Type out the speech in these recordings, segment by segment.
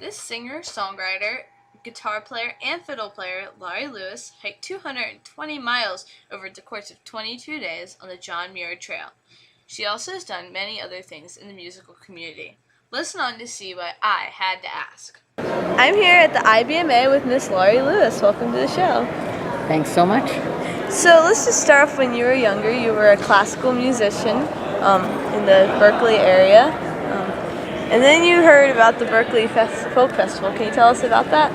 This singer, songwriter, guitar player, and fiddle player, Laurie Lewis, hiked 220 miles over the course of 22 days on the John Muir Trail. She also has done many other things in the musical community. Listen on to see what I had to ask. I'm here at the IBMA with Miss Laurie Lewis. Welcome to the show. Thanks so much. So let's just start off when you were younger. You were a classical musician in the Berkeley area. And then you heard about the Berkeley Folk Festival. Can you tell us about that?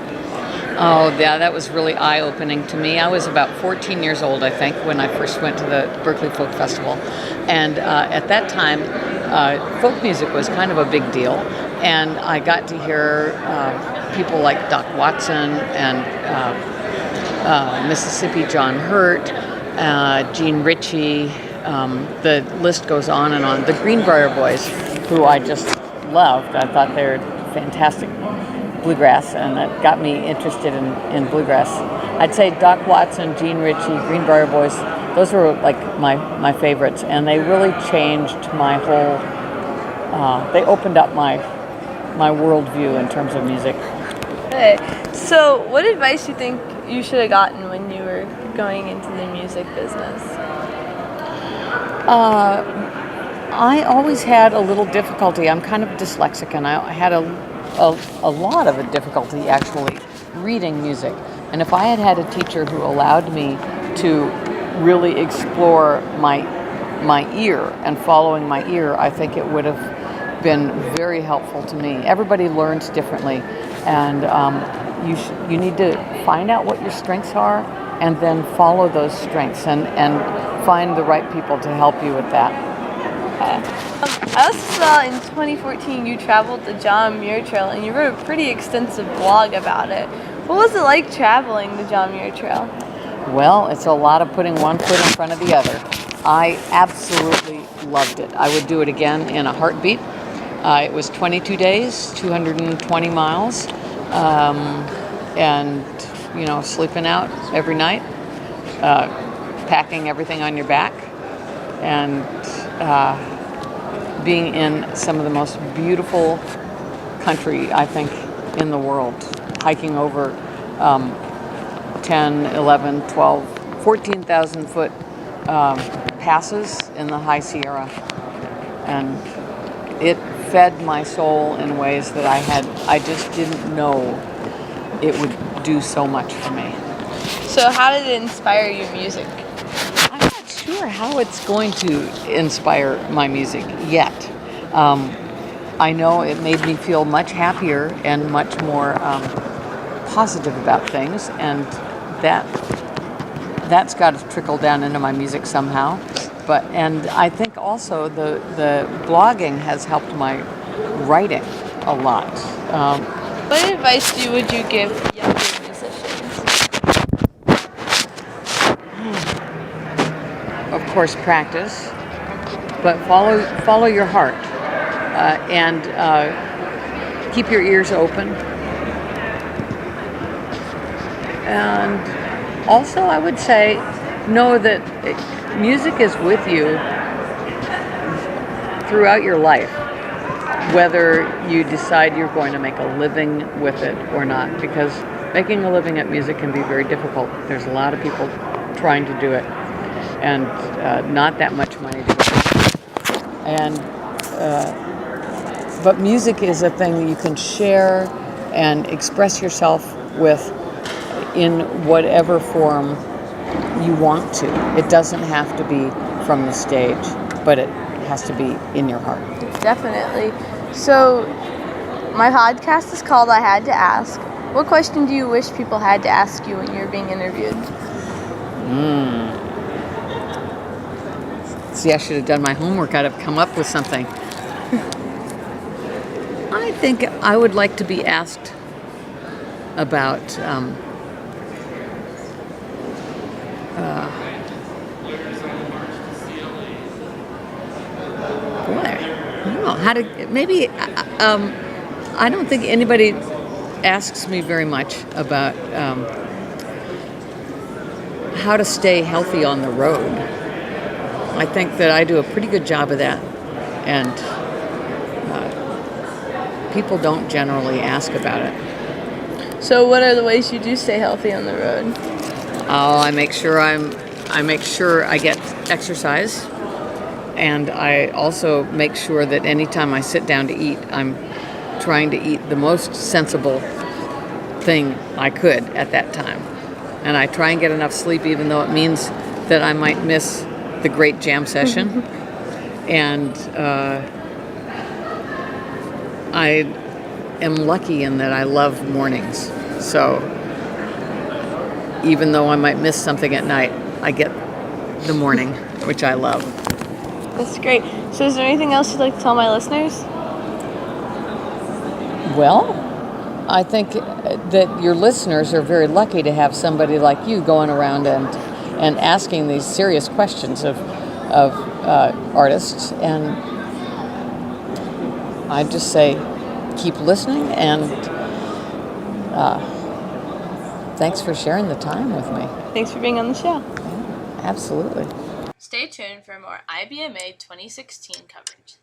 Oh, yeah, that was really eye-opening to me. I was about 14 years old, I think, when I first went to the Berkeley Folk Festival. And at that time, folk music was kind of a big deal. And I got to hear people like Doc Watson and Mississippi John Hurt, Gene Ritchie. The list goes on and on. The Greenbrier Boys, who I just loved. I thought they were fantastic bluegrass, and that got me interested in bluegrass. I'd say Doc Watson, Gene Ritchie, Greenbrier Boys, those were like my favorites, and they really changed my whole, they opened up my worldview in terms of music. Okay. So what advice do you think you should have gotten when you were going into the music business? I always had a little difficulty. I'm kind of dyslexic, and I had a lot of a difficulty actually reading music. And if I had had a teacher who allowed me to really explore my ear and following my ear, I think it would have been very helpful to me. Everybody learns differently, and you need to find out what your strengths are and then follow those strengths and find the right people to help you with that. I also saw in 2014 you traveled the John Muir Trail and you wrote a pretty extensive blog about it. What was it like traveling the John Muir Trail? Well, it's a lot of putting one foot in front of the other. I absolutely loved it. I would do it again in a heartbeat. It was 22 days, 220 miles, and sleeping out every night, packing everything on your back, and being in some of the most beautiful country, I think, in the world. Hiking over 10, 11, 12, 14,000 foot passes in the high Sierra. And it fed my soul in ways that I just didn't know it would do so much for me. So how did it inspire your music? I'm not sure how it's going to inspire my music yet. I know it made me feel much happier and much more positive about things, and that's got to trickle down into my music somehow. And I think also the blogging has helped my writing a lot. What advice would you give younger musicians? Of course, practice, but follow your heart, and keep your ears open. And also, I would say, know that music is with you throughout your life, whether you decide you're going to make a living with it or not, because making a living at music can be very difficult. There's a lot of people trying to do it, and not that much money to it. And but music is a thing that you can share and express yourself with in whatever form you want to. It doesn't have to be from the stage, but it has to be in your heart. Definitely. So my podcast is called I Had to Ask. What question do you wish people had to ask you when you were being interviewed? See, I should have done my homework. I'd have come up with something. I think I would like to be asked about I don't know how to. Maybe I don't think anybody asks me very much about how to stay healthy on the road. I think that I do a pretty good job of that, and people don't generally ask about it. So what are the ways you do stay healthy on the road? Oh, I make sure I get exercise, and I also make sure that anytime I sit down to eat, I'm trying to eat the most sensible thing I could at that time. And I try and get enough sleep, even though it means that I might miss the great jam session. And I am lucky in that I love mornings. So even though I might miss something at night, I get the morning, which I love. That's great. So is there anything else you'd like to tell my listeners? Well, I think that your listeners are very lucky to have somebody like you going around and asking these serious questions of artists. And I just say, keep listening, and thanks for sharing the time with me. Thanks for being on the show. Absolutely. Stay tuned for more IBMA 2016 coverage.